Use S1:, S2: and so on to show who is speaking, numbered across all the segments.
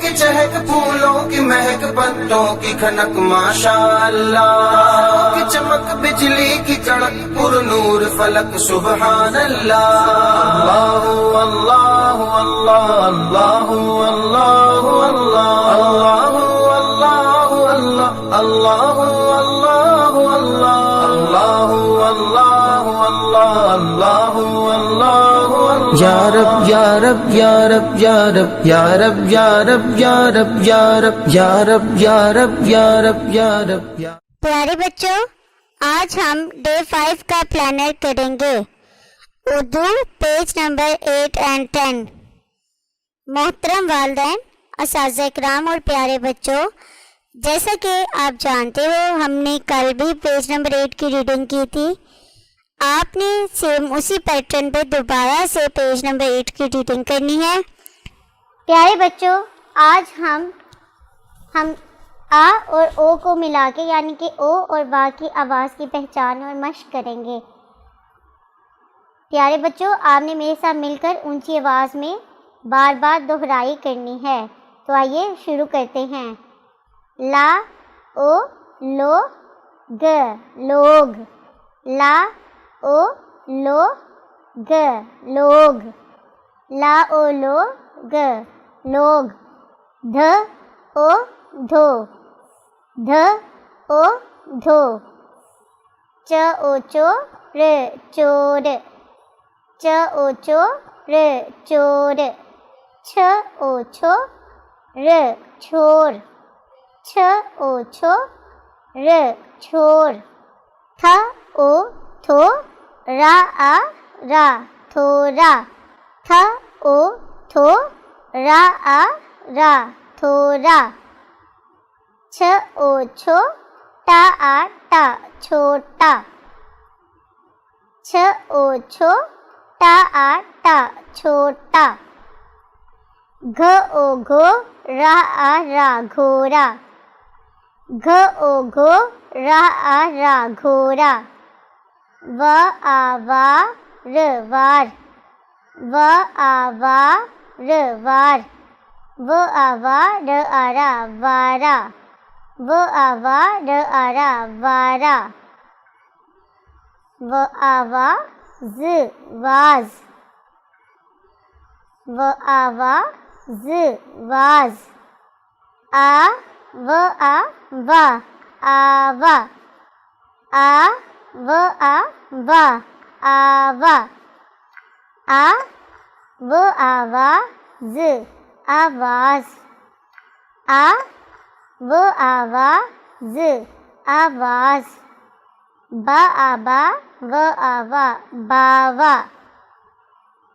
S1: کی چہک پھولوں کی مہک پتوں کی کھنک ماشاءاللہ کی چمک بجلی کی کڑک پر نور فلک سبحان اللہ اللہ اللہ اللہ اللہ اللہ اللہ اللہ اللہ اللہ اللہ یا رب یا رب یا رب یا رب یا رب یا رب یا رب یا رب یا رب یا رب یا رب یا رب.
S2: پیارے بچوں، آج ہم ڈے 5 کا پلانر کریں گے. Urdu page number 8 and 10. محترم والدین، اساتذہ کرام اور پیارے بچوں، جیسا کہ آپ جانتے ہو ہم نے کل بھی پیج نمبر 8 کی ریڈنگ کی تھی. آپ نے سیم اسی پیٹرن پہ دوبارہ سے پیج نمبر 8 کی ریڈنگ کرنی ہے. پیارے بچوں، آج ہم آ اور او کو ملا کے یعنی کہ او اور وا کی آواز کی پہچان اور مشق کریں گے. پیارے بچوں، آپ نے میرے ساتھ مل کر اونچی آواز میں بار بار دہرائی کرنی ہے. تو آئیے شروع کرتے ہیں. لا او لو گ لوگ، لا او لو گ لوگ، لا او لو گ لوگ. دھ او دھو، دھ او دھو. چ او چو ر چور، چ او چو ر چور. چھ او چھو ر چھور، چھ او چھو ر چھور. تھ او تھو را آ را تھورا، تھ او تھو را آ را تھورا. چھ او چھو ٹا آ ٹا چھوٹا، چھ او چھو ٹا آ ٹا چھوٹا. گھ او گھو را آ را گھوڑا، گھ او گھو را آ را گھوڑا. و آ وا ر وار، و آ وا ر وار. و آ وا ر آ را وارا، و آ وا ر آ را وارا. و آ وا ز واز، و آ وا ز واز. آ و آ وا آوا، آ و آ وا آوا. آ و آ وا ز آواز، آ و آ وا ز آواز. با آ با و آ وا باوا،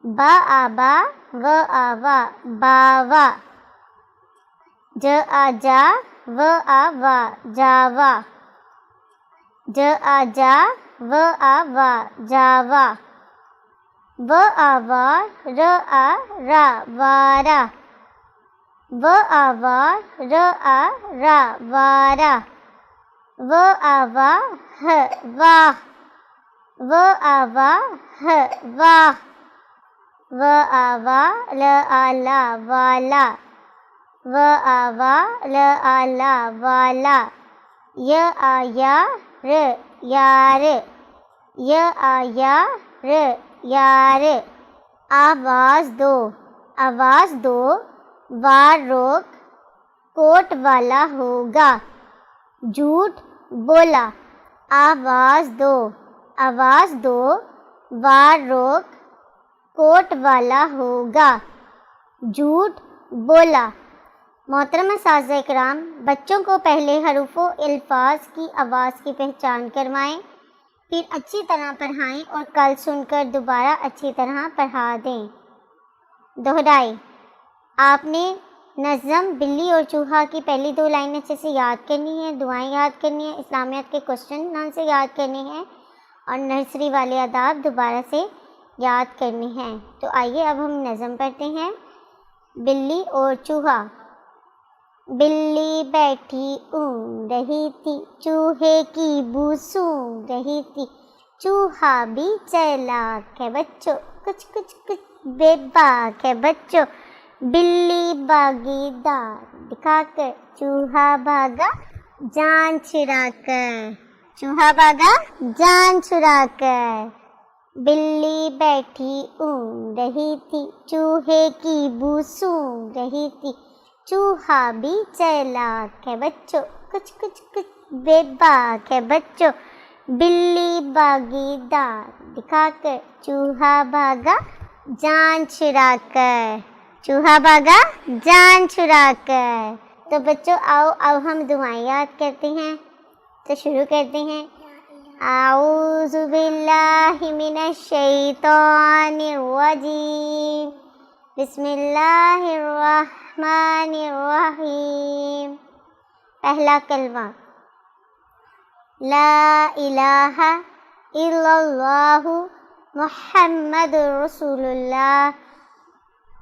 S2: با آ با و آ وا باوا. ج آ جا و آ وا جاوا، ج آ جا و آ وا جاوا. و آ وا ر آ را وارا، و آ وا ر آ را وارا. و آ وا ہ واہ، و آ وا ہ واہ. و آ وا ل آ لا والا، و آ وا ل آ لا والا. ی آ یا ر یار، ی آ یا ر یار. آواز دو، آواز دو. وار روک کوٹ والا ہوگا، جھوٹ بولا. آواز دو، آواز دو. وار روک کوٹ والا ہوگا، جھوٹ بولا. محترم اساتذہ کرام، بچوں کو پہلے حروف و الفاظ کی آواز کی پہچان کروائیں، پھر اچھی طرح پڑھائیں اور کل سن کر دوبارہ اچھی طرح پڑھا دیں. دہرائیں. آپ نے نظم بلی اور چوہا کی پہلی 2 لائنیں اچھے سے یاد کرنی ہے، دعائیں یاد کرنی ہیں، اسلامیات کے کوشچن آنسر یاد کرنے ہیں اور نرسری والے آداب دوبارہ سے یاد کرنے ہیں. تو آئیے اب ہم نظم پڑھتے ہیں. بلی اور چوہا. بلی بیٹھی اونگ رہی تھی، چوہے کی بو سونگ رہی تھی. چوہا بھی چلاک ہے بچوں، کچھ کچھ کچھ بے باک ہے بچوں. بلی باغی دار دکھا کر چوہا بھاگا جان چھڑا کر، چوہا بھاگا جان چھڑا کر۔ بلی بیٹھی اونگ رہی تھی، چوہے کی بو سونگ رہی تھی، چوہا بھی چالاک ہے بچوں، کچھ کچھ کچھ بے باک ہے بچوں۔ بلی باغی دار دکھا کر چوہا بھاگا جان چھڑا کر، چوہا بھاگا جان چھڑا کر۔ تو بچوں آؤ اب ہم دعائیں یاد کرتے ہیں، تو شروع کرتے ہیں۔ اعوذ باللہ من الشیطان الرجیم، بسم اللہ الرحمن الرحیم۔ پہلا کلمہ لا الہ الا اللہ محمد رسول اللہ۔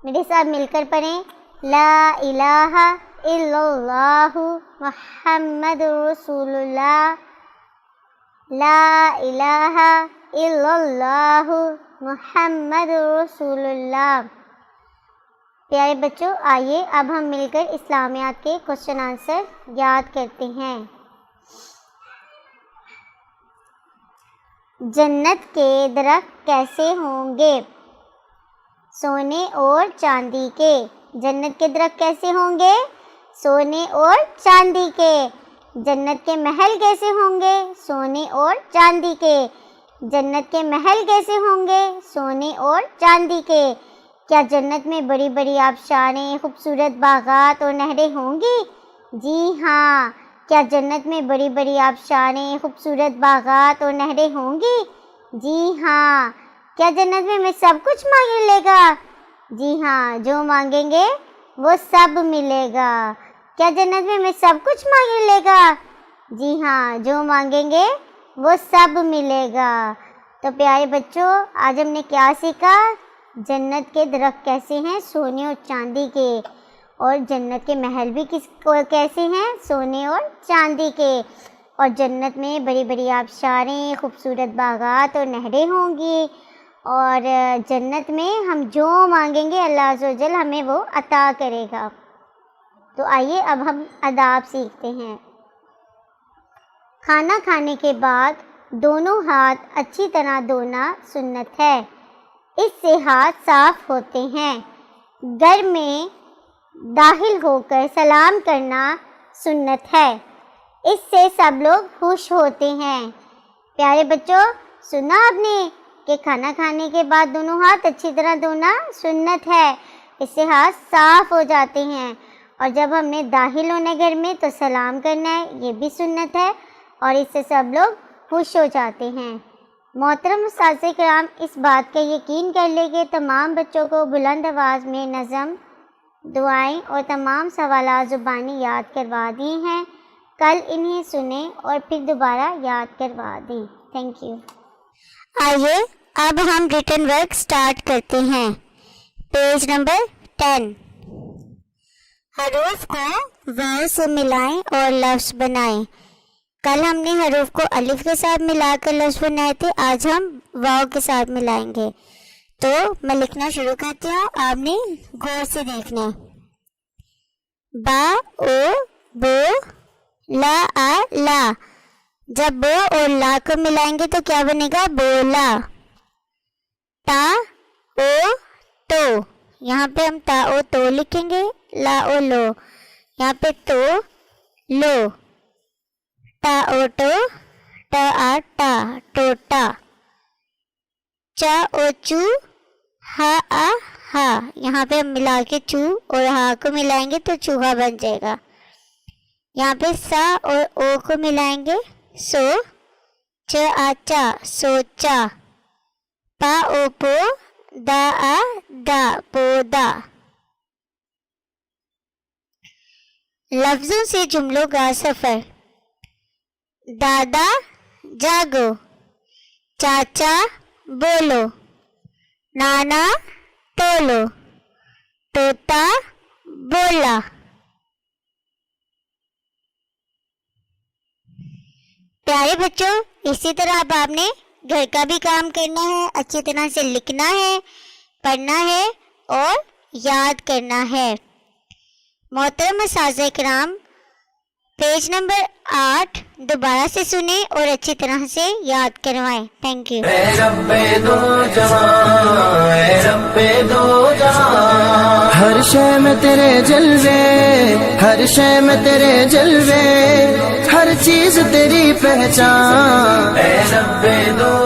S2: میرے ساتھ مل کر پڑھیں، لا الہ الا اللہ محمد رسول اللہ، لا الہ الا اللہ محمد رسول اللہ۔ پیارے بچوں آئیے اب ہم مل کر اسلامیات کے کوشچن آنسر یاد کرتے ہیں۔ جنت کے درخت کیسے ہوں گے؟ سونے اور چاندی کے۔ جنت کے درخت کیسے ہوں گے؟ سونے اور چاندی کے۔ جنت کے محل کیسے ہوں گے؟ سونے اور چاندی کے۔ جنت کے محل کیسے ہوں گے؟ سونے اور چاندی کے۔ کیا جنت میں بڑی بڑی آبشاریں، خوبصورت باغات اور نہریں ہوں گی؟ جی ہاں۔ کیا جنت میں بڑی بڑی آبشاریں، خوبصورت باغات اور نہریں ہوں گی؟ جی ہاں۔ کیا جنت میں ہمیں سب کچھ ملے گا؟ جی ہاں، جو مانگیں گے وہ سب ملے گا۔ کیا جنت میں ہمیں سب کچھ ملے گا؟ جی ہاں، جو مانگیں گے وہ سب ملے گا۔ تو پیارے بچوں آج ہم نے کیا سیکھا؟ جنت کے درخت کیسے ہیں؟ سونے اور چاندی کے۔ اور جنت کے محل بھی کیسے ہیں؟ سونے اور چاندی کے۔ اور جنت میں بڑی بڑی آبشاریں، خوبصورت باغات اور نہریں ہوں گی، اور جنت میں ہم جو مانگیں گے اللہ عز و جل ہمیں وہ عطا کرے گا۔ تو آئیے اب ہم آداب سیکھتے ہیں۔ کھانا کھانے کے بعد دونوں ہاتھ اچھی طرح دھونا سنت ہے، اس سے ہاتھ صاف ہوتے ہیں۔ گھر میں داخل ہو کر سلام کرنا سنت ہے، اس سے سب لوگ خوش ہوتے ہیں۔ پیارے بچوں سنا آپ نے کہ کھانا کھانے کے بعد دونوں ہاتھ اچھی طرح دھونا سنت ہے، اس سے ہاتھ صاف ہو جاتے ہیں۔ اور جب ہم نے داخل ہونا گھر میں تو سلام کرنا ہے، یہ بھی سنت ہے، اور اس سے سب لوگ خوش ہو جاتے ہیں۔ محترم اساتذہ کرام اس بات کا یقین کر لیں کہ تمام بچوں کو بلند آواز میں نظم، دعائیں اور تمام سوالات زبانی یاد کروا دیے ہیں۔ کل انہیں سنیں اور پھر دوبارہ یاد کروا دیں۔ Thank you. آئیے اب ہم ریٹن ورک سٹارٹ کرتے ہیں۔ Page number 10۔ حروف کو واو سے ملائیں اور لفظ بنائیں۔ کل ہم نے حروف کو الف کے ساتھ ملا کر لفظ بنائے تھے، آج ہم واو کے ساتھ ملائیں گے۔ تو میں لکھنا شروع کرتی ہوں، آپ نے غور سے دیکھنا۔ با او بو لا آ لا۔ جب بو اور لا کو ملائیں گے تو کیا بنے گا؟ بولا۔ تا او تو، یہاں پہ ہم تا او تو لکھیں گے، لا او لو، یہاں پہ تو لو۔ تا او ٹو، ٹا آ ٹا، ٹوٹا۔ چا او چو، ہا آ ہا، یہاں پہ ہم ملا کے چو اور ہا کو ملائیں گے تو چوہا بن جائے گا۔ یہاں پہ سا اور او کو ملائیں گے سو، چ آ چا، سوچا۔ پا او پو، دا آ دا، پودا۔ لفظوں سے جملوں کا سفر۔ دادا جاگو، چاچا بولو، نانا تولو، طوطا بولا۔ پیارے بچوں اسی طرح اب آپ نے گھر کا بھی کام کرنا ہے، اچھی طرح سے لکھنا ہے، پڑھنا ہے اور یاد کرنا ہے۔ محترم اساتذہ کرام، پیج نمبر 8 دوبارہ سے سنیں اور اچھی طرح سے یاد کروائیں۔ Thank you.
S1: اے رب دو جہاں، اے رب دو جہاں، ہر شے میں تیرے جلوے، ہر شے میں تیرے جلوے، ہر چیز تیری پہچان، اے رب دو